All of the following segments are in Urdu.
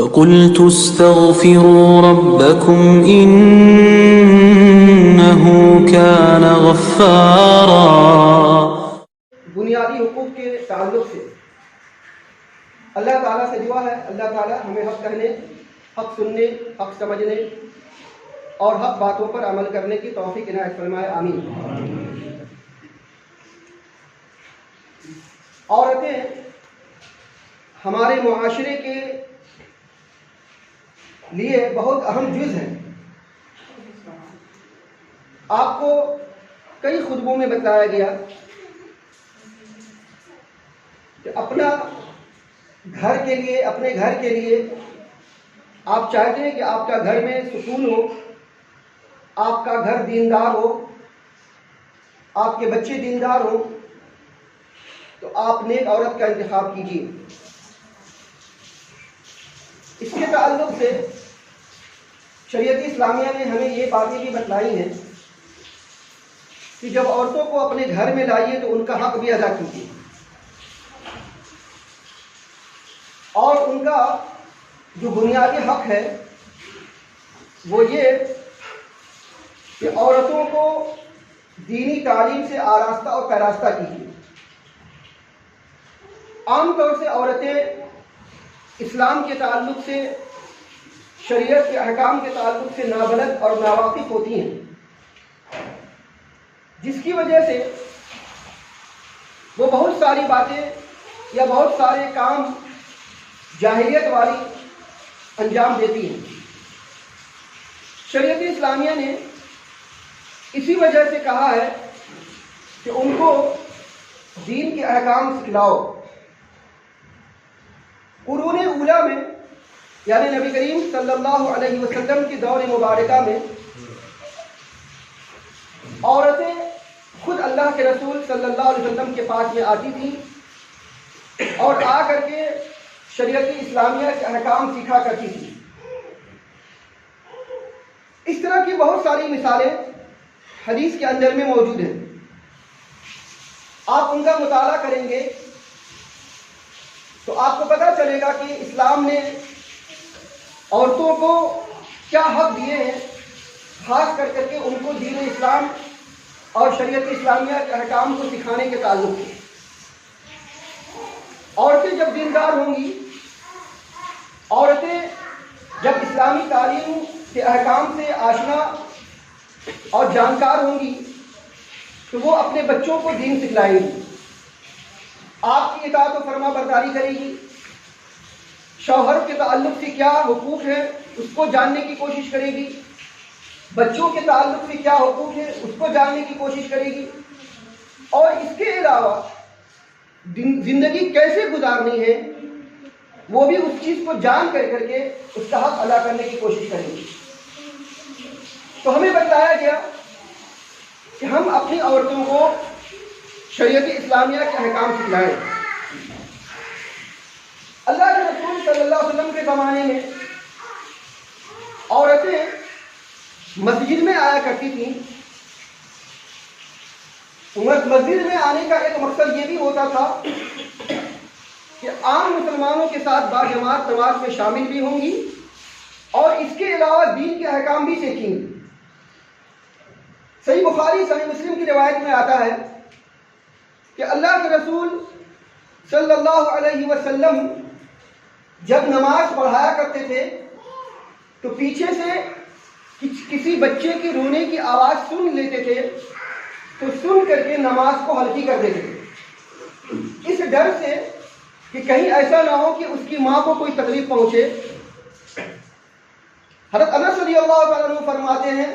فقلت استغفروا ربكم إنه كان غفارا. بنیادی حقوق کے تعلق سے اللہ تعالیٰ سے دعا ہے اللہ تعالیٰ ہمیں حق کہنے، حق سننے، حق سمجھنے اور حق باتوں پر عمل کرنے کی توفیق عنایت فرمائے، آمین۔ عورتیں ہمارے معاشرے کے لیے بہت اہم جز ہیں۔ آپ کو کئی خطبوں میں بتایا گیا کہ اپنے گھر کے لیے آپ چاہتے ہیں کہ آپ کا گھر میں سکون ہو، آپ کا گھر دیندار ہو، آپ کے بچے دیندار ہوں، تو آپ نیک عورت کا انتخاب کیجیے۔ اس کے تعلق سے شریعت اسلامیہ نے ہمیں یہ باتیں بھی بتلائی ہیں کہ جب عورتوں کو اپنے گھر میں لائیے تو ان کا حق بھی ادا کیجیے، اور ان کا جو بنیادی حق ہے وہ یہ کہ عورتوں کو دینی تعلیم سے آراستہ اور پیراستہ کیجیے۔ عام طور سے عورتیں اسلام کے تعلق سے، شریعت کے احکام کے تعلق سے نابلد اور ناواقف ہوتی ہیں، جس کی وجہ سے وہ بہت ساری باتیں یا بہت سارے کام جاہلیت والی انجام دیتی ہیں۔ شریعت اسلامیہ نے اسی وجہ سے کہا ہے کہ ان کو دین کے احکام سکھلاؤ۔ قرون اولیٰ میں یعنی نبی کریم صلی اللہ علیہ وسلم کی دور مبارکہ میں عورتیں خود اللہ کے رسول صلی اللہ علیہ وسلم کے پاس میں آتی تھیں اور آ کر کے شریعت اسلامیہ کے احکام سیکھا کرتی تھی۔ اس طرح کی بہت ساری مثالیں حدیث کے اندر میں موجود ہیں، آپ ان کا مطالعہ کریں گے تو آپ کو پتہ چلے گا کہ اسلام نے عورتوں کو کیا حق دیے ہیں، خاص کر کے ان کو دین اسلام اور شریعت اسلامیہ کے احکام کو سکھانے کے تعلق سے۔ عورتیں جب دیندار ہوں گی، عورتیں جب اسلامی تعلیم کے احکام سے آشنا اور جانکار ہوں گی تو وہ اپنے بچوں کو دین سکھلائیں گی، آپ کی اطاعت و فرما برداری کرے گی، شوہر کے تعلق سے کیا حقوق ہے اس کو جاننے کی کوشش کرے گی، بچوں کے تعلق سے کیا حقوق ہے اس کو جاننے کی کوشش کرے گی، اور اس کے علاوہ زندگی کیسے گزارنی ہے وہ بھی اس چیز کو جان کر کے اس کا حق ادا کرنے کی کوشش کریں گے۔ تو ہمیں بتایا گیا کہ ہم اپنی عورتوں کو شریعت اسلامیہ کے احکام سکھلائیں۔ اللہ کے رسول صلی اللہ علیہ وسلم کے زمانے میں عورتیں مسجد میں آیا کرتی تھیں۔ مسجد میں آنے کا ایک مقصد یہ بھی ہوتا تھا کہ عام مسلمانوں کے ساتھ باجماعت نماز میں شامل بھی ہوں گی اور اس کے علاوہ دین کے احکام بھی سیکھیں گی۔ صحیح بخاری صحیح مسلم کی روایت میں آتا ہے کہ اللہ کے رسول صلی اللہ علیہ وسلم جب نماز پڑھایا کرتے تھے تو پیچھے سے کسی بچے کی رونے کی آواز سن لیتے تھے تو سن کر کے نماز کو ہلکی کر دیتے تھے، اس ڈر سے کہ کہیں ایسا نہ ہو کہ اس کی ماں کو کوئی تکلیف پہنچے۔ حضرت انس رضی اللہ تعالیٰ عنہ فرماتے ہیں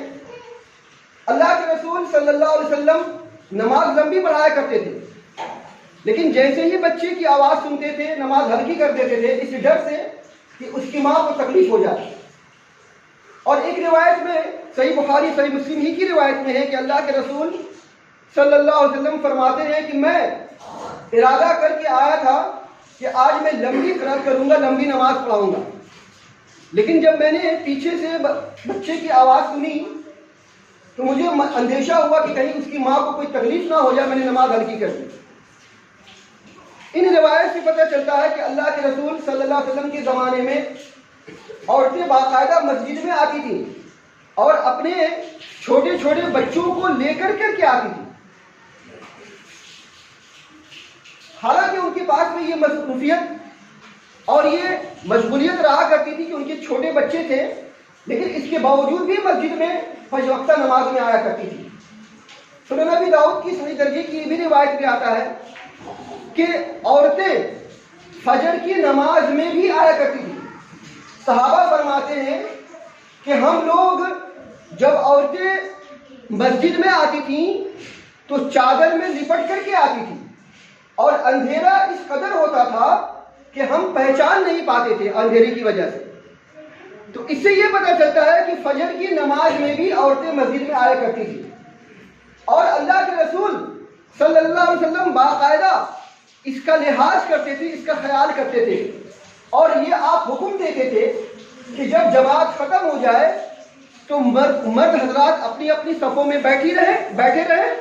اللہ کے رسول صلی اللہ علیہ وسلم نماز لمبی پڑھایا کرتے تھے، لیکن جیسے ہی بچے کی آواز سنتے تھے نماز ہلکی کر دیتے تھے، اس ڈر سے کہ اس کی ماں کو تکلیف ہو جائے۔ اور ایک روایت میں صحیح بخاری صحیح مسلم ہی کی روایت میں ہے کہ اللہ کے رسول صلی اللہ علیہ وسلم فرماتے ہیں کہ میں ارادہ کر کے آیا تھا کہ آج میں لمبی قرات کروں گا، لمبی نماز پڑھاؤں گا، لیکن جب میں نے پیچھے سے بچے کی آواز سنی تو مجھے اندیشہ ہوا کہ کہیں اس کی ماں کو کوئی تکلیف نہ ہو جائے، میں نے نماز ہلکی کر دی۔ ان روایت سے پتہ چلتا ہے کہ اللہ کے رسول صلی اللہ علیہ وسلم کے زمانے میں عورتیں باقاعدہ مسجد میں آتی تھیں اور اپنے چھوٹے چھوٹے بچوں کو لے کر کے آتی تھیں، حالانکہ ان کے پاس میں یہ مصروفیت اور یہ مشغولیت رہا کرتی تھی کہ ان کے چھوٹے بچے تھے، لیکن اس کے باوجود بھی مسجد میں فجر وقتہ نماز میں آیا کرتی تھی۔ سنن ابی داؤد کی صحیح درجے کی یہ بھی روایت میں آتا ہے کہ عورتیں فجر کی نماز میں بھی آیا کرتی تھی۔ صحابہ فرماتے ہیں کہ ہم لوگ جب عورتیں مسجد میں آتی تھیں تو چادر میں لپٹ کر کے آتی تھی، اور اندھیرا اس قدر ہوتا تھا کہ ہم پہچان نہیں پاتے تھے اندھیرے کی وجہ سے۔ تو اس سے یہ پتہ چلتا ہے کہ فجر کی نماز میں بھی عورتیں مسجد میں آیا کرتی تھی، اور اللہ کے رسول صلی اللہ علیہ وسلم باقاعدہ اس کا لحاظ کرتے تھے، اس کا خیال کرتے تھے، اور یہ آپ حکم دیتے تھے کہ جب جماعت ختم ہو جائے تو مرد حضرات اپنی اپنی صفوں میں بیٹھے رہیں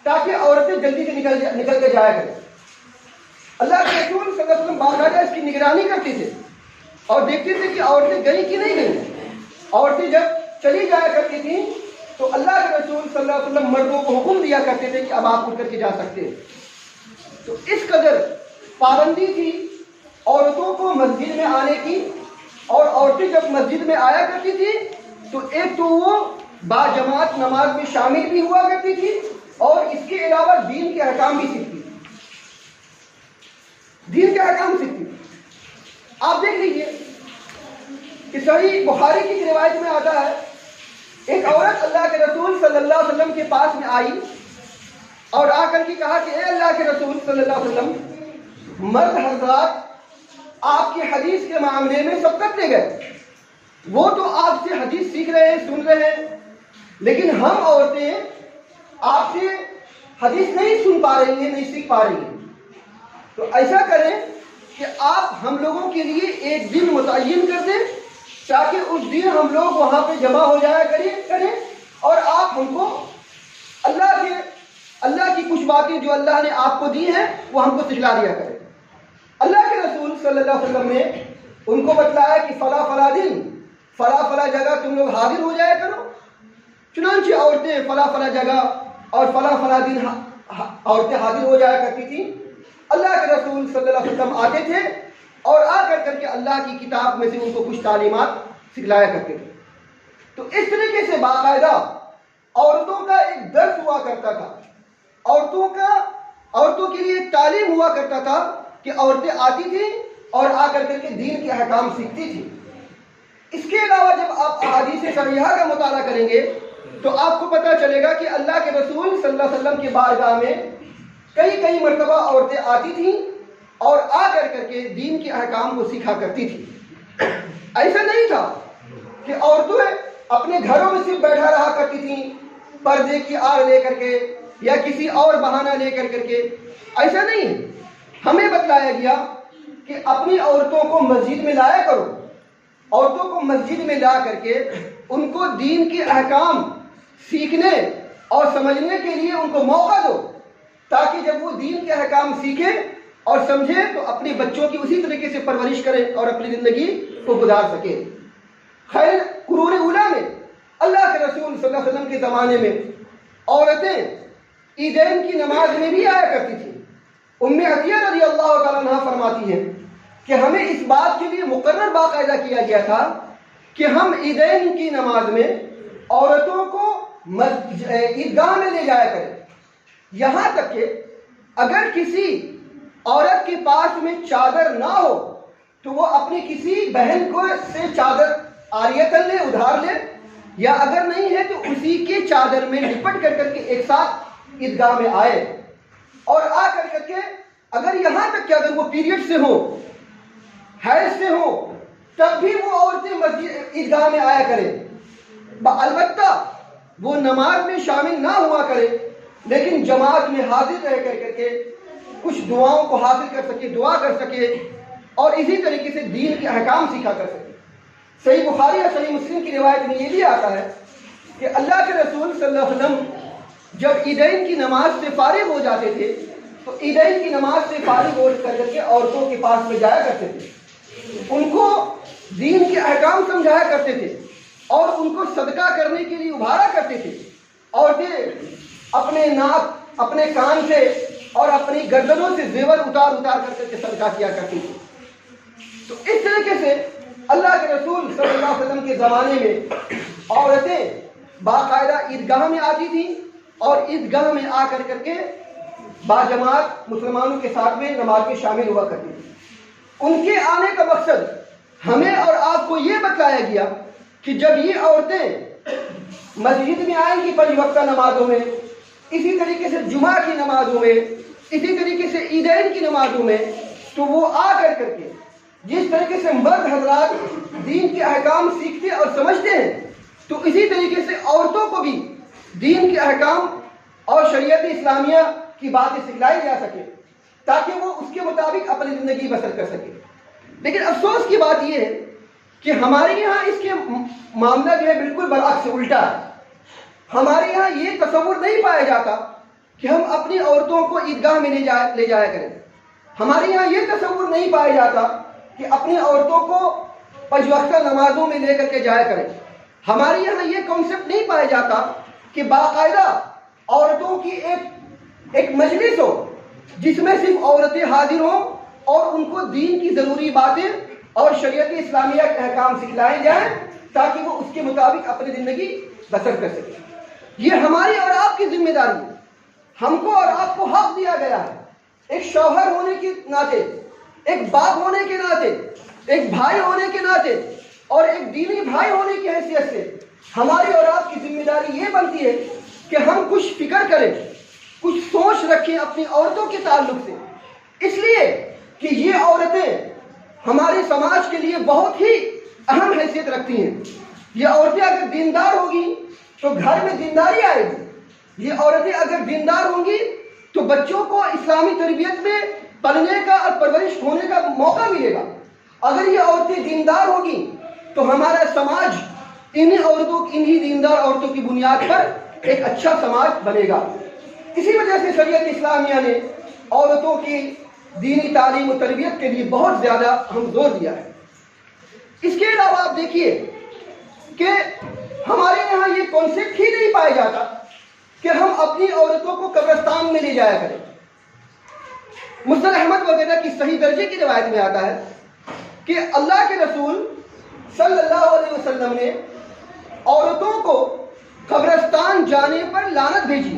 تاکہ عورتیں جلدی سے نکل کے جایا کریں۔ اللہ کے رسول صلی اللہ علیہ وسلم باقاعدہ اس کی نگرانی کرتے تھے اور دیکھتے تھے کہ عورتیں گئی کہ نہیں گئی۔ عورتیں جب چلی جایا کرتی تھیں تو اللہ کے رسول صلی اللہ علیہ وسلم مردوں کو حکم دیا کرتے تھے کہ اب آپ اٹھ کر کے جا سکتے ہیں۔ تو اس قدر پابندی تھی عورتوں کو مسجد میں آنے کی، اور عورتیں جب مسجد میں آیا کرتی تھی تو ایک تو وہ باجماعت نماز میں شامل بھی ہوا کرتی تھی، اور اس کے علاوہ دین کے احکام بھی سیکھتی تھی، دین کے احکام سیکھتی تھی۔ آپ دیکھ لیجئے کہ صحیح بخاری کی ایک روایت میں آتا ہے، ایک عورت اللہ کے رسول صلی اللہ علیہ وسلم کے پاس میں آئی اور آ کر کے کہا کہ اے اللہ کے رسول صلی اللہ علیہ وسلم، مرد حضرات آپ کی حدیث کے معاملے میں سبقت لے گئے، وہ تو آپ سے حدیث سیکھ رہے ہیں، سن رہے ہیں، لیکن ہم عورتیں آپ سے حدیث نہیں سن پا رہی ہیں، نہیں سیکھ پا رہی ہیں۔ تو ایسا کریں کہ آپ ہم لوگوں کے لیے ایک دن متعین کر دیں تاکہ اس دن ہم لوگ وہاں پہ جمع ہو جایا کریں، اور آپ ہم کو اللہ کی کچھ باتیں جو اللہ نے آپ کو دی ہیں وہ ہم کو سکھلا دیا کریں۔ اللہ کے رسول صلی اللہ علیہ وسلم نے ان کو بتلایا کہ فلاں دن فلاں جگہ تم لوگ حاضر ہو جایا کرو۔ چنانچہ عورتیں فلاں جگہ اور فلاں دن عورتیں حاضر ہو جایا کرتی تھیں۔ اللہ کے رسول صلی اللہ علیہ وسلم آتے تھے اور آ کر کے اللہ کی کتاب میں سے ان کو کچھ تعلیمات سکھلایا کرتے تھے۔ تو اس طریقے سے باقاعدہ عورتوں کا ایک درس ہوا کرتا تھا، عورتوں کے لیے ایک تعلیم ہوا کرتا تھا کہ عورتیں آتی تھیں اور آ کر کے دین کے احکام سیکھتی تھی۔ اس کے علاوہ جب آپ احادیث صحیحہ کا مطالعہ کریں گے تو آپ کو پتہ چلے گا کہ اللہ کے رسول صلی اللہ علیہ وسلم کی بارگاہ میں کئی مرتبہ عورتیں آتی تھیں اور آ کر کے دین کے احکام کو سیکھا کرتی تھی۔ ایسا نہیں تھا کہ عورتیں اپنے گھروں میں صرف بیٹھا رہا کرتی تھیں پردے کی آڑ لے کر کے یا کسی اور بہانہ لے کر کے، ایسا نہیں ہے۔ ہمیں بتلایا گیا کہ اپنی عورتوں کو مسجد میں لایا کرو، عورتوں کو مسجد میں لا کر کے ان کو دین کے احکام سیکھنے اور سمجھنے کے لیے ان کو موقع دو، تاکہ جب وہ دین کے احکام سیکھیں اور سمجھیں تو اپنے بچوں کی اسی طریقے سے پرورش کریں اور اپنی زندگی کو گزار سکیں۔ خیر قرون اولیٰ میں اللہ کے رسول صلی اللہ علیہ وسلم کے زمانے میں عورتیں عیدین کی نماز میں بھی آیا کرتی تھیں۔ ام عطیہ رضی اللہ تعالیٰ عنہ فرماتی ہیں کہ ہمیں اس بات کے لیے مقرر باقاعدہ کیا گیا تھا کہ ہم عیدین کی نماز میں عورتوں کو عیدگاہ میں لے جایا کریں، یہاں تک کہ اگر کسی عورت کے پاس میں چادر نہ ہو تو وہ اپنی کسی بہن کو سے چادر عاریتاً لے، ادھار لے، یا اگر نہیں ہے تو اسی کے چادر میں لپٹ کر کے ایک ساتھ عیدگاہ میں آئے، اور آ کر کے اگر یہاں تک کہ اگر وہ پیریڈ سے ہو، حیض سے ہو، تب بھی وہ عورتیں مسجد عیدگاہ میں آیا کریں۔ البتہ وہ نماز میں شامل نہ ہوا کرے، لیکن جماعت میں حاضر رہ کر کے کچھ دعاؤں کو حاصل کر سکے، دعا کر سکے، اور اسی طریقے سے دین کے احکام سیکھا کر سکے۔ صحیح بخاری اور صحیح مسلم کی روایت میں یہ بھی آتا ہے کہ اللہ کے رسول صلی اللہ علیہ وسلم جب عیدین کی نماز سے فارغ ہو جاتے تھے تو عیدین کی نماز سے فارغ ہو کر کے عورتوں کے پاس میں جایا کرتے تھے، ان کو دین کے احکام سمجھایا کرتے تھے اور ان کو صدقہ کرنے کے لیے ابھارا کرتے تھے۔ عورتیں اپنے ناک، اپنے کان سے اور اپنی گردنوں سے زیور اتار کر کے صدقہ کیا کرتی تھی۔ تو اس طریقے سے اللہ کے رسول صلی اللہ علیہ وسلم کے زمانے میں عورتیں باقاعدہ عیدگاہ میں آتی تھیں اور عیدگاہ میں آ کر کے باجماعت مسلمانوں کے ساتھ میں نماز میں شامل ہوا کرتی تھی۔ ان کے آنے کا مقصد ہمیں اور آپ کو یہ بتلایا گیا کہ جب یہ عورتیں مسجد میں آئیں گی 5 وقتہ نمازوں میں، اسی طریقے سے جمعہ کی نمازوں میں، اسی طریقے سے عیدین کی نمازوں میں، تو وہ آ کر کے جس طریقے سے مرد حضرات دین کے احکام سیکھتے اور سمجھتے ہیں، تو اسی طریقے سے عورتوں کو بھی دین کے احکام اور شریعت اسلامیہ کی باتیں سکھلائی جا سکے تاکہ وہ اس کے مطابق اپنی زندگی بسر کر سکے۔ لیکن افسوس کی بات یہ ہے کہ ہمارے یہاں اس کے معاملہ جو ہے بالکل برعکس الٹا ہے۔ ہمارے یہاں یہ تصور نہیں پایا جاتا کہ ہم اپنی عورتوں کو عیدگاہ میں لے جایا کریں۔ ہمارے یہاں یہ تصور نہیں پایا جاتا کہ اپنی عورتوں کو 5 وقتہ نمازوں میں لے کر کے جایا کریں۔ ہمارے یہاں یہ کانسیپٹ نہیں پایا جاتا کہ باقاعدہ عورتوں کی ایک مجلس ہو جس میں صرف عورتیں حاضر ہوں اور ان کو دین کی ضروری باتیں اور شریعت اسلامیہ کے احکام سکھلائے جائیں تاکہ وہ اس کے مطابق اپنی زندگی بسر کر سکے۔ یہ ہماری اور آپ کی ذمہ داری ہے۔ ہم کو اور آپ کو حق دیا گیا ہے، ایک شوہر ہونے کے ناطے، ایک باپ ہونے کے ناطے، ایک بھائی ہونے کے ناطے اور ایک دینی بھائی ہونے کی حیثیت سے ہماری اور آپ کی ذمہ داری یہ بنتی ہے کہ ہم کچھ فکر کریں، کچھ سوچ رکھیں اپنی عورتوں کے تعلق سے، اس لیے کہ یہ عورتیں ہمارے سماج کے لیے بہت ہی اہم حیثیت رکھتی ہیں۔ یہ عورتیں اگر دیندار ہوگی تو گھر میں دینداری آئے گی۔ یہ عورتیں اگر دیندار ہوں گی تو بچوں کو اسلامی تربیت میں پلنے کا اور پرورش ہونے کا موقع ملے گا۔ اگر یہ عورتیں دیندار ہوگی تو ہمارا سماج انہی دیندار عورتوں کی بنیاد پر ایک اچھا سماج بنے گا۔ اسی وجہ سے شریعت اسلامیہ نے عورتوں کی دینی تعلیم و تربیت کے لیے بہت زیادہ اہم زور دیا ہے۔ اس کے علاوہ آپ دیکھیے کہ ہمارے یہاں یہ کانسیپٹ ہی نہیں پایا جاتا کہ ہم اپنی عورتوں کو قبرستان میں لے جایا کریں۔ مسند احمد وغیرہ کی صحیح درجے کی روایت میں آتا ہے کہ اللہ کے رسول صلی اللہ علیہ وسلم نے عورتوں کو قبرستان جانے پر لعنت بھیجی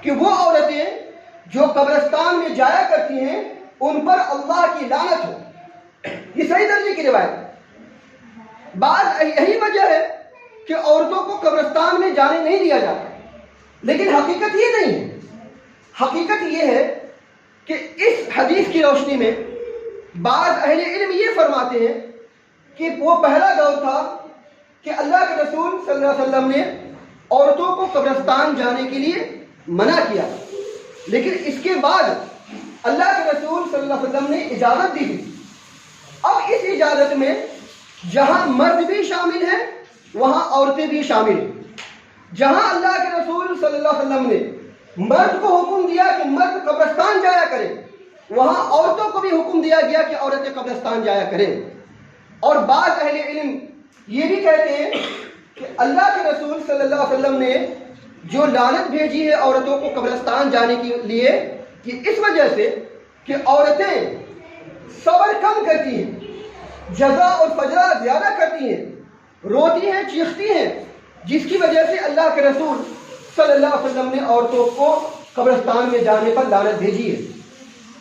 کہ وہ عورتیں جو قبرستان میں جایا کرتی ہیں ان پر اللہ کی لعنت ہو۔ یہ صحیح درجے کی روایت ہے۔ بعض یہی وجہ ہے کہ عورتوں کو قبرستان میں جانے نہیں دیا جاتا، لیکن حقیقت یہ نہیں ہے۔ حقیقت یہ ہے کہ اس حدیث کی روشنی میں بعض اہل علم یہ فرماتے ہیں کہ وہ پہلا دور تھا کہ اللہ کے رسول صلی اللہ علیہ وسلم نے عورتوں کو قبرستان جانے کے لیے منع کیا، لیکن اس کے بعد اللہ کے رسول صلی اللہ علیہ وسلم نے اجازت دی تھی۔ اب اس اجازت میں جہاں مرد بھی شامل ہیں وہاں عورتیں بھی شامل ہیں۔ جہاں اللہ کے رسول صلی اللہ علیہ وسلم نے مرد کو حکم دیا کہ مرد قبرستان جایا کرے، وہاں عورتوں کو بھی حکم دیا گیا کہ عورتیں قبرستان جایا کریں۔ اور بعض اہل علم یہ بھی کہتے ہیں کہ اللہ کے رسول صلی اللہ علیہ وسلم نے جو لعنت بھیجی ہے عورتوں کو قبرستان جانے کے لیے، یہ اس وجہ سے کہ عورتیں صبر کم کرتی ہیں، جزا اور فجرہ زیادہ کرتی ہیں، روتی ہیں، چیختی ہیں، جس کی وجہ سے اللہ کے رسول صلی اللہ علیہ وسلم نے عورتوں کو قبرستان میں جانے پر لعنت بھیجی ہے۔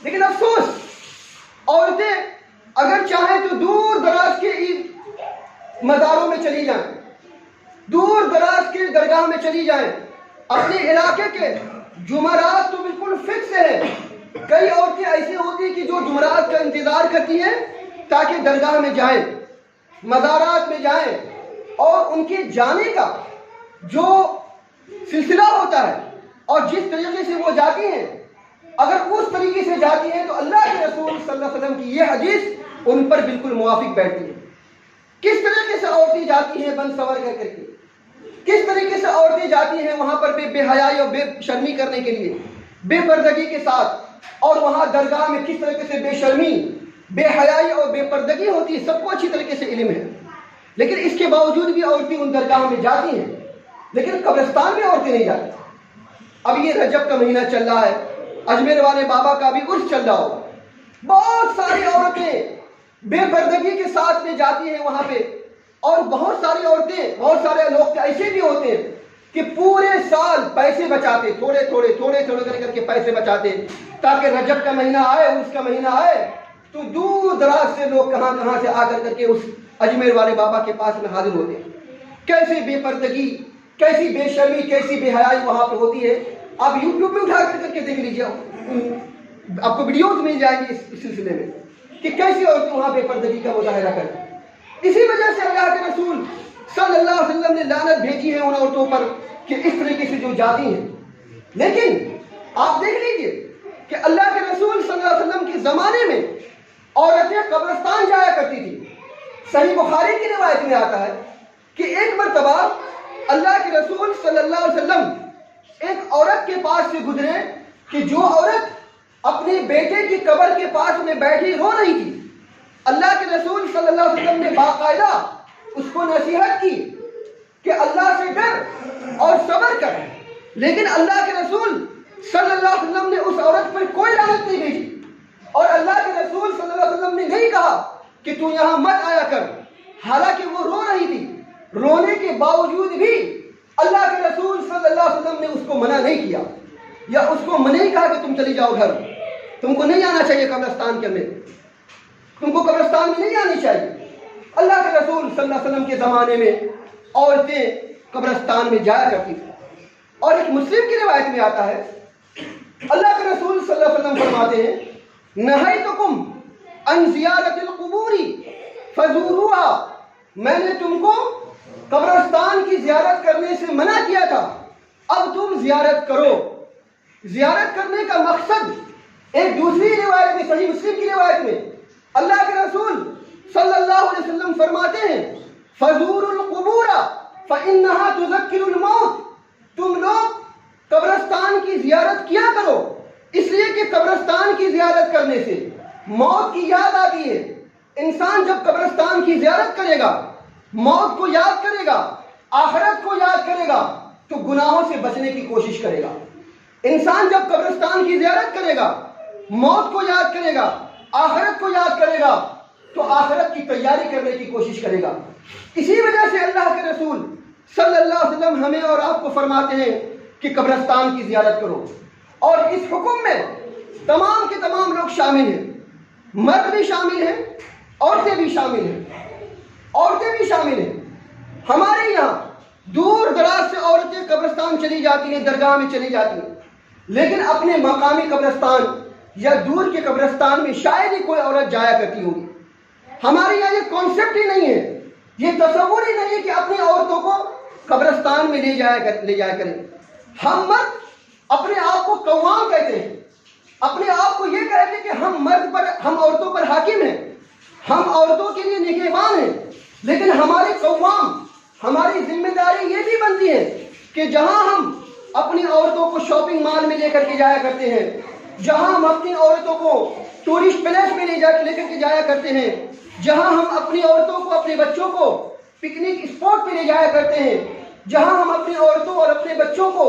لیکن افسوس، عورتیں اگر چاہیں تو دور دراز کے مزاروں میں چلی جائیں، دور دراز کے درگاہ میں چلی جائیں، اپنے علاقے کے جمعرات تو بالکل فکس ہے۔ کئی عورتیں ایسی ہوتی ہیں کہ جو جمعرات کا انتظار کرتی ہیں تاکہ درگاہ میں جائیں، مزارات میں جائیں، اور ان کے جانے کا جو سلسلہ ہوتا ہے اور جس طریقے سے وہ جاتی ہیں، اگر اس طریقے سے جاتی ہیں تو اللہ کے رسول صلی اللہ علیہ وسلم کی یہ حدیث ان پر بالکل موافق بیٹھتی ہے۔ کس طریقے سے عورتیں جاتی ہیں بن سور کر کے، کس طریقے سے عورتیں جاتی ہیں وہاں پر بے حیائی اور بے شرمی کرنے کے لیے، بے پردگی کے ساتھ، اور وہاں درگاہ میں کس طریقے سے بے شرمی بے حیائی اور بے پردگی ہوتی ہے، سب کو اچھی طریقے سے علم ہے، لیکن اس کے باوجود بھی عورتیں ان درگاہوں میں جاتی ہیں، لیکن قبرستان میں عورتیں نہیں جاتی۔ اب یہ رجب کا مہینہ چل رہا ہے، اجمیر والے بابا کا بھی عرس چل رہا ہو، بہت ساری عورتیں بے پردگی کے ساتھ میں جاتی ہیں وہاں پہ، اور بہت ساری عورتیں، بہت سارے لوگ ایسے بھی ہوتے ہیں کہ پورے سال پیسے بچاتے، تھوڑے تھوڑے کر کے پیسے بچاتے، تاکہ رجب کا مہینہ آئے، عرس کا مہینہ آئے تو دور دراز سے لوگ کہاں سے آ کر کے اس اجمیر والے بابا کے پاس میں حاضر ہوتے ہیں۔ کیسی بے پردگی، کیسی بے شرمی، کیسی بے حیائی وہاں پہ ہوتی ہے۔ آپ یوٹیوب میں اٹھا کر کے دیکھ لیجیے، آپ کو ویڈیوز مل جائیں گی اس سلسلے میں کہ کیسی عورتیں وہاں بے پردگی کا مظاہرہ کریں۔ اسی وجہ سے اللہ کے رسول صلی اللہ علیہ وسلم نے لعنت بھیجی ہے ان عورتوں پر کہ اس طریقے سے جو جاتی ہیں۔ لیکن آپ دیکھ لیجیے کہ اللہ کے رسول صلی اللہ علیہ وسلم کے زمانے میں عورتیں قبرستان جایا کرتی تھی۔ صحیح بخاری کی روایت میں آتا ہے کہ ایک مرتبہ اللہ کے رسول صلی اللہ علیہ وسلم ایک عورت کے پاس سے گزرے کہ جو عورت اپنے بیٹے کی قبر کے پاس میں بیٹھی رو رہی تھی۔ اللہ کے رسول صلی اللہ علیہ وسلم نے باقاعدہ اس کو نصیحت کی کہ اللہ سے ڈر اور صبر کر، لیکن اللہ کے رسول صلی اللہ علیہ وسلم نے اس عورت پر کوئی لعنت نہیں بھیجی، اور اللہ کے رسول صلی اللہ علیہ وسلم نے نہیں کہا کہ تو یہاں مت آیا کر، حالانکہ وہ رو رہی تھی۔ رونے کے باوجود بھی اللہ کے رسول صلی اللہ علیہ وسلم نے اس کو منع نہیں کیا، یا اس کو نہیں کہا کہ تم چلی جاؤ گھر، تم کو نہیں آنا چاہیے قبرستان کے اندر، تم کو قبرستان میں نہیں آنی چاہیے۔ اللہ کے رسول صلی اللہ علیہ وسلم کے زمانے میں عورتیں قبرستان میں جایا کرتی تھیں، اور ایک مسلم کی روایت میں آتا ہے اللہ کے رسول صلی اللہ علیہ وسلم فرماتے ہیں نہیتکم عن زیارت القبور فزوروها، میں نے تم کو قبرستان کی زیارت کرنے سے منع کیا تھا، اب تم زیارت کرو۔ زیارت کرنے کا مقصد ایک دوسری روایت میں، صحیح مسلم کی روایت میں اللہ کے رسول صلی اللہ علیہ وسلم فرماتے ہیں فزوروا القبور فإنها تذکر الموت، تم لوگ قبرستان کی زیارت کیا کرو، اس لیے کہ قبرستان کی زیارت کرنے سے موت کی یاد آتی ہے۔ انسان جب قبرستان کی زیارت کرے گا، موت کو یاد کرے گا، آخرت کو یاد کرے گا، تو گناہوں سے بچنے کی کوشش کرے گا۔ انسان جب قبرستان کی زیارت کرے گا، موت کو یاد کرے گا، آخرت کو یاد کرے گا، تو آخرت کی تیاری کرنے کی کوشش کرے گا۔ اسی وجہ سے اللہ کے رسول صلی اللہ علیہ وسلم ہمیں اور آپ کو فرماتے ہیں کہ قبرستان کی زیارت کرو، اور اس حکم میں تمام کے تمام لوگ شامل ہیں، مرد بھی شامل ہیں، عورتیں بھی شامل ہیں، عورتیں بھی شامل ہیں۔ ہمارے یہاں دور دراز سے عورتیں قبرستان چلی جاتی ہیں، درگاہ میں چلی جاتی ہیں، لیکن اپنے مقامی قبرستان یا دور کے قبرستان میں شاید ہی کوئی عورت جایا کرتی ہوگی۔ ہمارے یہاں یہ کانسیپٹ ہی نہیں ہے، یہ تصور ہی نہیں ہے کہ اپنی عورتوں کو قبرستان میں لے جایا کریں۔ ہم مرد اپنے آپ کو قوام کہتے ہیں، اپنے آپ کو یہ کہتے ہیں کہ ہم مرد پر، ہم عورتوں پر حاکم ہیں، ہم عورتوں کے لیے نگہبان ہیں، لیکن ہمارے قوام، ہماری ذمہ داری یہ بھی بنتی ہے کہ جہاں ہم اپنی عورتوں کو شاپنگ مال میں لے کر کے جایا کرتے ہیں، جہاں ہم اپنی عورتوں کو ٹورسٹ پلیس میں لے کر کے جایا کرتے ہیں، جہاں ہم اپنی عورتوں کو، اپنے بچوں کو پکنک اسپاٹ پہ لے جایا کرتے ہیں، جہاں ہم اپنی عورتوں اور اپنے بچوں کو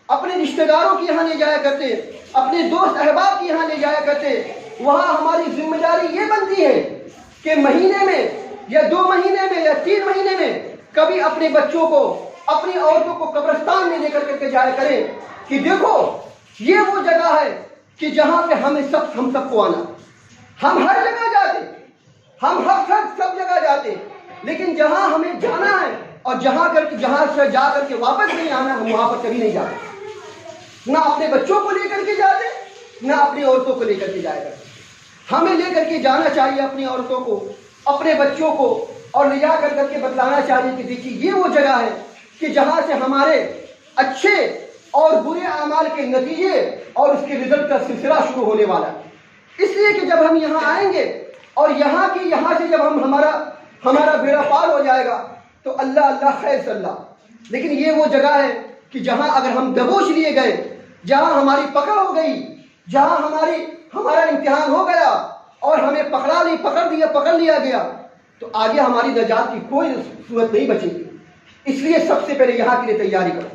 اپنے رشتہ داروں کے یہاں لے جایا کرتے ہیں، اپنے دوست احباب کے یہاں لے جایا کرتے ہیں، وہاں ہماری ذمہ داری یہ بنتی ہے کہ مہینے میں یا 2 مہینے میں یا 3 مہینے میں کبھی اپنے بچوں کو، اپنی عورتوں کو قبرستان میں لے کر کے جایا کریں کہ دیکھو یہ وہ جگہ ہے کہ جہاں پہ ہم سب کو آنا۔ ہم ہر جگہ جاتے، ہم سب جگہ جاتے، لیکن جہاں ہمیں جانا ہے اور جہاں سے جا کر کے واپس نہیں آنا، ہم وہاں پر کبھی نہیں جاتے، نہ اپنے بچوں کو لے کر کے جاتے، نہ اپنی عورتوں کو لے کر کے جایا کرتے۔ ہمیں لے کر کے جانا چاہیے اپنی عورتوں کو، اپنے بچوں کو، اور لے جا کر کے بتلانا چاہیے کہ دیکھیے یہ وہ جگہ ہے کہ جہاں سے ہمارے اچھے اور برے اعمال کے نتیجے اور اس کے رزلٹ کا سلسلہ شروع ہونے والا ہے۔ اس لیے کہ جب ہم یہاں آئیں گے اور یہاں سے جب ہمارا بیڑا پار ہو جائے گا تو اللہ خیر صلی اللہ، لیکن یہ وہ جگہ ہے کہ جہاں اگر ہم دبوچ لیے گئے، جہاں ہماری پکڑ ہو گئی، جہاں ہمارا امتحان ہو گیا، اور ہمیں پکڑ لیا گیا تو آگے ہماری نجات کی کوئی صورت نہیں بچے گی. اس لیے سب سے پہلے یہاں کے لیے تیاری کرو.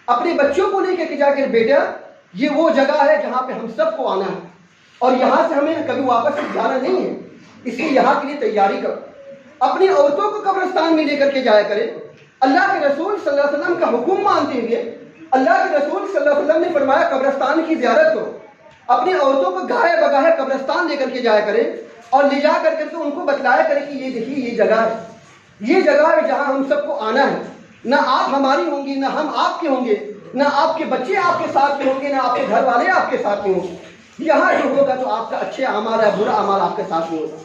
اپنے بچوں کو لے کے جا کے بیٹا یہ وہ جگہ ہے جہاں پہ ہم سب کو آنا ہے اور یہاں سے ہمیں کبھی واپس جانا نہیں ہے. اس لیے یہاں کے لیے تیاری کرو. اپنی عورتوں کو قبرستان میں لے کر کے جایا کرے. اللہ کے رسول صلی اللہ علیہ وسلم کا حکم مانتے ہوئے اللہ کے رسول صلی اللہ علیہ وسلم نے فرمایا قبرستان کی زیارت کرو. اپنی عورتوں کو گاہے بگاہے قبرستان لے کر کے جایا کرے اور لے جا کر کے ان کو بتلایا کرے کہ یہ دیکھیے یہ جگہ ہے جہاں ہم سب کو آنا ہے. نہ آپ ہماری ہوں گی، نہ ہم آپ کے ہوں گے، نہ آپ کے بچے آپ کے ساتھ میں ہوں گے، نہ آپ کے گھر والے آپ کے ساتھ میں ہوں گے. یہاں جو ہوگا تو آپ کا اچھے اعمال ہے، برا اعمال آپ کے ساتھ میں ہوگا.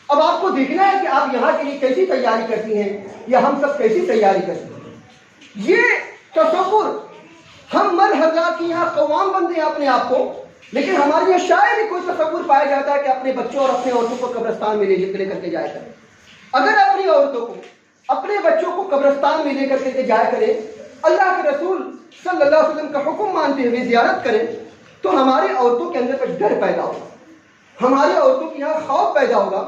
اب آپ کو دیکھنا ہے کہ آپ یہاں کے لیے کیسی تیاری کرتی ہیں یا ہم سب کیسی تیاری کرتے ہیں. یہ تصور ہم مرد حضرات کی یہاں قوام بنتے ہیں اپنے آپ کو، لیکن ہمارے یہاں شاید ہی کوئی تصور پایا جاتا ہے کہ اپنے بچوں اور اپنے عورتوں کو قبرستان میں لے کر کے جایا کرے. اگر اپنی عورتوں کو اپنے بچوں کو قبرستان میں لے کر کے جایا کرے، اللہ کے رسول صلی اللہ علیہ وسلم کا حکم مانتے ہوئے زیارت کرے، تو ہماری عورتوں کے اندر کچھ ڈر پیدا ہوگا، ہماری عورتوں کی یہاں خوف پیدا ہوگا،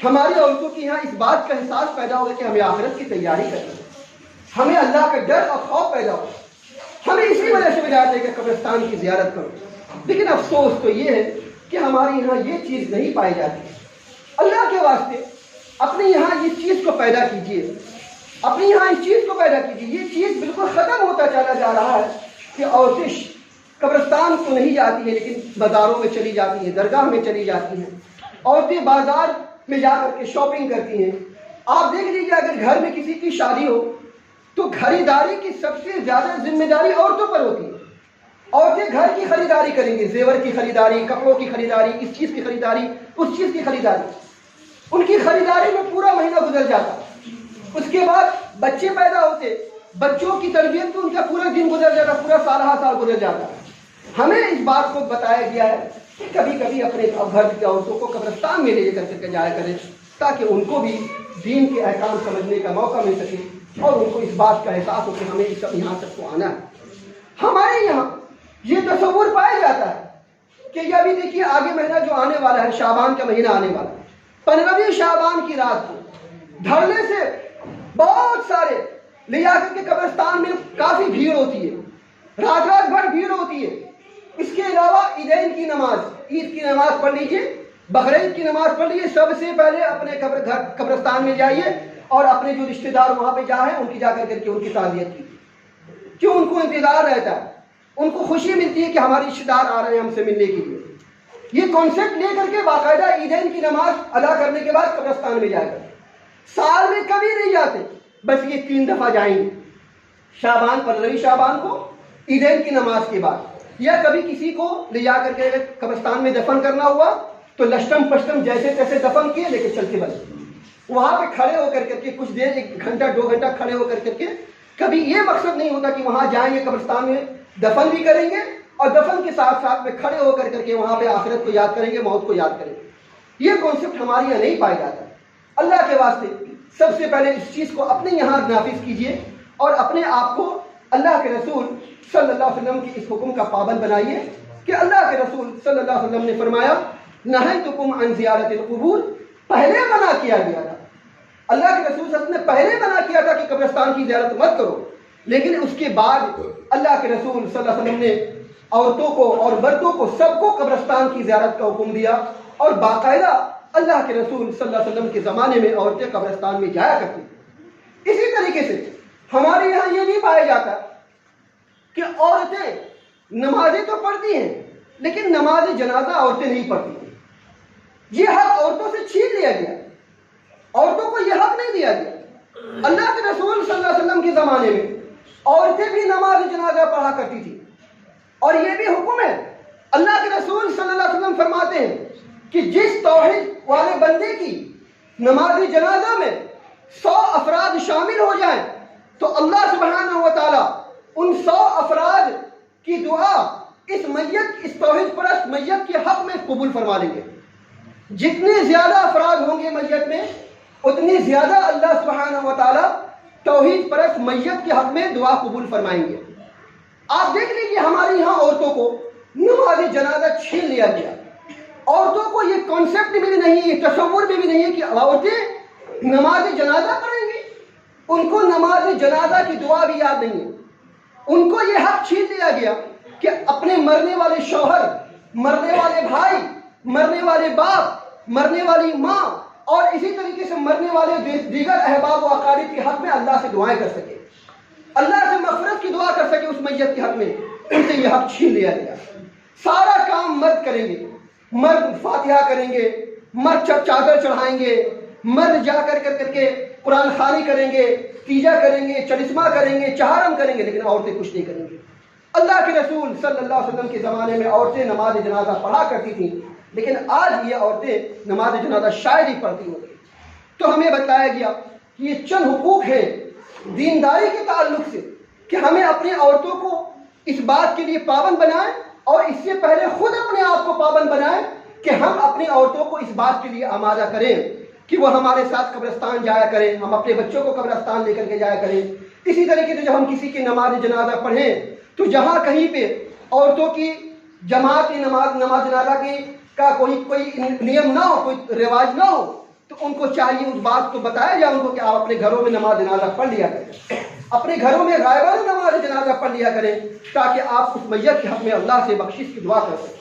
ہماری عورتوں کی یہاں اس بات کا احساس پیدا ہوگا کہ ہمیں آخرت کی تیاری کرنی ہے، ہمیں اللہ کا ڈر اور خوف پیدا ہوگا. ہمیں اسی وجہ سے بجاتے ہیں کہ قبرستان کی زیارت کرو. لیکن افسوس تو یہ ہے کہ ہمارے یہاں یہ چیز نہیں پائی جاتی. اللہ کے واسطے اپنے یہاں اس چیز کو پیدا کیجیے، اپنے یہاں اس چیز کو پیدا کیجیے. یہ چیز بالکل ختم ہوتا چلا جا رہا ہے کہ عورتیں قبرستان تو نہیں جاتی ہیں لیکن بازاروں میں چلی جاتی ہیں، درگاہ میں چلی جاتی ہیں. عورتیں بازار میں جا کر کے شاپنگ کرتی ہیں. آپ دیکھ لیجیے اگر گھر میں کسی کی شادی ہو تو خریداری کی سب سے زیادہ ذمہ داری عورتوں پر ہوتی ہے. عورتیں گھر کی خریداری کریں گے، زیور کی خریداری، کپڑوں کی خریداری، اس چیز کی خریداری، اس چیز کی خریداری. ان کی خریداری میں پورا مہینہ گزر جاتا. اس کے بعد بچے پیدا ہوتے، بچوں کی تربیت میں ان کا پورا دن گزر جاتا، پورا سال گزر جاتا. ہمیں اس بات کو بتایا گیا ہے کہ کبھی کبھی اپنے گھر کی عورتوں کو قبرستان میں لے کر کے جایا کریں تاکہ ان کو بھی دین کے احکام سمجھنے کا موقع مل سکے اور ان کو اس بات کا احساس ہو کہ ہمیں یہاں تک کو آنا ہے. ہمارے یہاں یہ تصور پایا جاتا ہے کہ یہ ابھی دیکھیے آگے مہینہ جو آنے والا ہے، شعبان کا مہینہ آنے والا ہے. 15ویں شعبان کی رات کو دھڑنے سے بہت سارے لے جا کر کے قبرستان میں کافی بھیڑ ہوتی ہے، رات بھر بھیڑ ہوتی ہے. اس کے علاوہ عیدین کی نماز، عید کی نماز پڑھ لیجیے، بقرعید کی نماز پڑھ لیجیے. سب سے پہلے اپنے قبرستان میں جائیے اور اپنے جو رشتہ دار وہاں پہ جا ہیں ان کی جا کر کے ان کی تعزیت کیجیے. کیوں؟ ان کو انتظار رہتا ہے، ان کو خوشی ملتی ہے کہ ہمارے رشتہ دار آ رہے ہیں ہم سے ملنے کے لیے. یہ کانسیپٹ لے کر کے باقاعدہ عیدین کی نماز ادا کرنے کے بعد قبرستان میں جائے گا. سال میں کبھی نہیں جاتے، بس یہ 3 دفعہ جائیں گے، شعبان 15ویں شعبان کو، عیدین کی نماز کے بعد. یا کبھی کسی کو لے جا کر کے قبرستان میں دفن کرنا ہوا تو لشٹم پشٹم جیسے تیسے دفن کیے، لیکن چلتے بس وہاں پہ کھڑے ہو کر کے کچھ دیر 1 گھنٹہ 2 گھنٹہ کھڑے ہو کر کے کبھی یہ مقصد نہیں ہوتا کہ وہاں جائیں گے قبرستان میں دفن بھی کریں گے اور دفن کے ساتھ ساتھ میں کھڑے ہو کر کے وہاں پہ آخرت کو یاد کریں گے، موت کو یاد کریں گے. یہ کانسیپٹ ہمارے یہاں نہیں پایا جاتا. اللہ کے واسطے سب سے پہلے اس چیز کو اپنے یہاں نافذ کیجیے اور اپنے آپ کو اللہ کے رسول صلی اللہ علیہ وسلم کی اس حکم کا پابند بنائیے کہ اللہ کے رسول صلی اللہ علیہ وسلم نے فرمایا نہیتکم عن زیارت القبور، پہلے منع کیا گیا تھا. اللہ کے رسول صلی اللہ علیہ وسلم نے پہلے منع کیا تھا کہ قبرستان کی زیارت مت کرو، لیکن اس کے بعد اللہ کے رسول صلی اللہ علیہ وسلم نے عورتوں کو اور مردوں کو سب کو قبرستان کی زیارت کا حکم دیا. اور باقاعدہ اللہ کے رسول صلی اللہ علیہ وسلم کے زمانے میں عورتیں قبرستان میں جایا کرتی. اسی طریقے سے ہمارے یہاں یہ نہیں پایا جاتا کہ عورتیں نمازیں تو پڑھتی ہیں لیکن نماز جنازہ عورتیں نہیں پڑھتی. یہ حق عورتوں سے چھین لیا گیا، عورتوں کو یہ حق نہیں دیا گیا. اللہ کے رسول صلی اللہ علیہ وسلم کے زمانے میں عورتیں بھی نماز جنازہ پڑھا کرتی تھی اور یہ بھی حکم ہے. اللہ کے رسول صلی اللہ علیہ وسلم فرماتے ہیں کہ جس توحید والے بندے کی نماز جنازہ میں 100 افراد شامل ہو جائیں تو اللہ سبحانہ و تعالی ان 100 افراد کی دعا اس میت، اس توحید پرست میت کے حق میں قبول فرما لیں گے. جتنے زیادہ افراد ہوں گے میت میں اتنی زیادہ اللہ سبحانہ و تعالی توحید پرست میت کے حق میں دعا قبول فرمائیں گے. آپ دیکھ لیجیے ہمارے یہاں عورتوں کو نماز جنازہ چھین لیا گیا. عورتوں کو یہ کانسیپٹ بھی نہیں، یہ تصور بھی نہیں ہے کہ عورتیں نماز جنازہ پڑھیں گی. ان کو نماز جنازہ کی دعا بھی یاد نہیں ہے. ان کو یہ حق چھین لیا گیا کہ اپنے مرنے والے شوہر، مرنے والے بھائی، مرنے والے باپ، مرنے والی ماں اور اسی طریقے سے مرنے والے دیگر احباب و اقارب کے حق میں اللہ سے دعائیں کر سکے، اللہ سے مغفرت کی دعا کر سکے اس میت کے حق میں. ان سے یہ حق چھین لیا گیا. سارا کام مرد کریں گے، مرد فاتحہ کریں گے، مرد چادر چڑھائیں گے، مرد جا کر کے قرآن خوانی کریں گے، تیجا کریں گے، چلسمہ کریں گے، چہارم کریں گے، لیکن عورتیں کچھ نہیں کریں گی. اللہ کے رسول صلی اللہ علیہ وسلم کے زمانے میں عورتیں نماز جنازہ پڑھا کرتی تھیں، لیکن آج یہ عورتیں نماز جنازہ شاید ہی پڑھتی ہو گئی. تو ہمیں بتایا گیا کہ یہ چند حقوق ہیں دینداری کے تعلق سے کہ ہمیں اپنی عورتوں کو اس بات کے لیے پابند بنائیں، اور اس سے پہلے خود اپنے آپ کو پابند بنائیں کہ ہم اپنی عورتوں کو اس بات کے لیے آمادہ کریں کہ وہ ہمارے ساتھ قبرستان جایا کریں، ہم اپنے بچوں کو قبرستان لے کر کے جایا کریں. اسی طریقے سے جب ہم کسی کی نماز جنازہ پڑھیں تو جہاں کہیں پہ عورتوں کی جماعت نماز جنازہ کی کا کوئی نیم نہ ہو، کوئی رواج نہ ہو، تو ان کو چاہیے اس بات کو بتایا جائے ان کو کہ آپ اپنے گھروں میں نماز جنازہ پڑھ لیا کریں، اپنے گھروں میں غائبانہ نماز جنازہ پڑھ لیا کریں، تاکہ آپ اس میت کے حق میں اللہ سے بخشش کی دعا کر سکیں.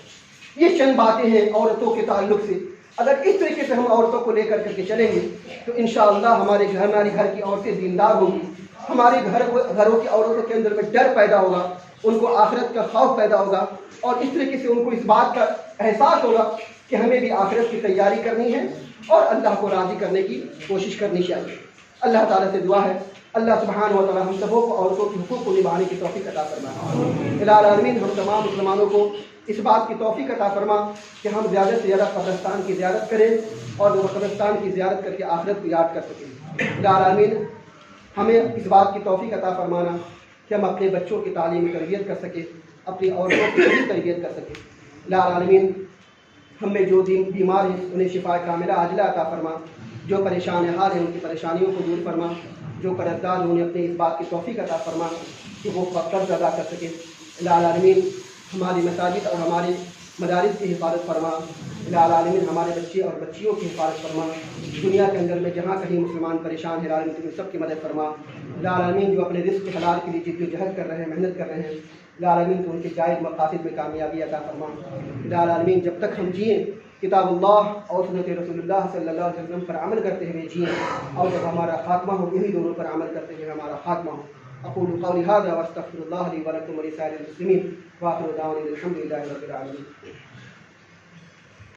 یہ چند باتیں ہیں عورتوں کے تعلق سے. اگر اس طریقے سے ہم عورتوں کو لے کر کے چلیں گے تو انشاءاللہ ہمارے گھر کی عورتیں دیندار ہوں گی، ہمارے گھروں کی عورتوں کے اندر میں ڈر پیدا ہوگا، ان کو آخرت کا خوف پیدا ہوگا، اور اس طریقے سے ان کو اس بات کا احساس ہوگا کہ ہمیں بھی آخرت کی تیاری کرنی ہے اور اللہ کو راضی کرنے کی کوشش کرنی چاہیے. اللہ تعالیٰ سے دعا ہے اللہ سبحانہ و تعالیٰ ہم سبوں کو عورتوں کے حقوق کو نبھانے کی توفیق عطا فرمائے. الہ العالمین ہم تمام مسلمانوں کو اس بات کی توفیق عطا فرما کہ ہم زیادہ سے زیادہ قبرستان کی زیارت کریں اور وہ قبرستان کی زیارت کر کے آخرت کو یاد کر سکیں. الہ العالمین ہمیں اس بات کی توفیق عطا فرمانا کہ ہم اپنے بچوں کی تعلیم تربیت کر سکیں، اپنی عورتوں کی بھی تربیت کر سکیں. الہ العالمین ہم میں جو بیمار ہیں انہیں شفا کاملہ عاجلہ عطا فرما، جو پریشان حال ہیں ان کی پریشانیوں کو دور فرما، جو قرضدار ہیں انہیں اپنے اس بات کی توفیق عطا فرما کہ وہ قرض ادا کر سکیں. الہ العالمین ہماری مساجد اور ہمارے مدارس کی حفاظت فرما. الہ العالمین ہمارے بچے اور بچیوں کی حفاظت فرما. دنیا کے اندر میں جہاں کہیں مسلمان پریشان ہیں العالمین تم سب کی مدد فرما. الہ العالمین جو اپنے رزق حلال کے لیے جد و جہد کر رہے ہیں، محنت کر رہے ہیں، الہ العالمین تو ان کے جائز مقاصد میں کامیابی عطا فرما. الہ العالمین جب تک ہم جئیں کتاب اللہ اور سنت رسول اللہ صلی اللہ علیہ وسلم پر عمل کرتے ہوئے جئیں، اور جب ہمارا خاتمہ ہو انہی دونوں پر عمل کرتے ہوئے ہمارا خاتمہ ہو. اقول قولی هذا واستغفر الله لي ولكم ولسائر المسلمين واخر دعوانا الحمد لله رب العالمين.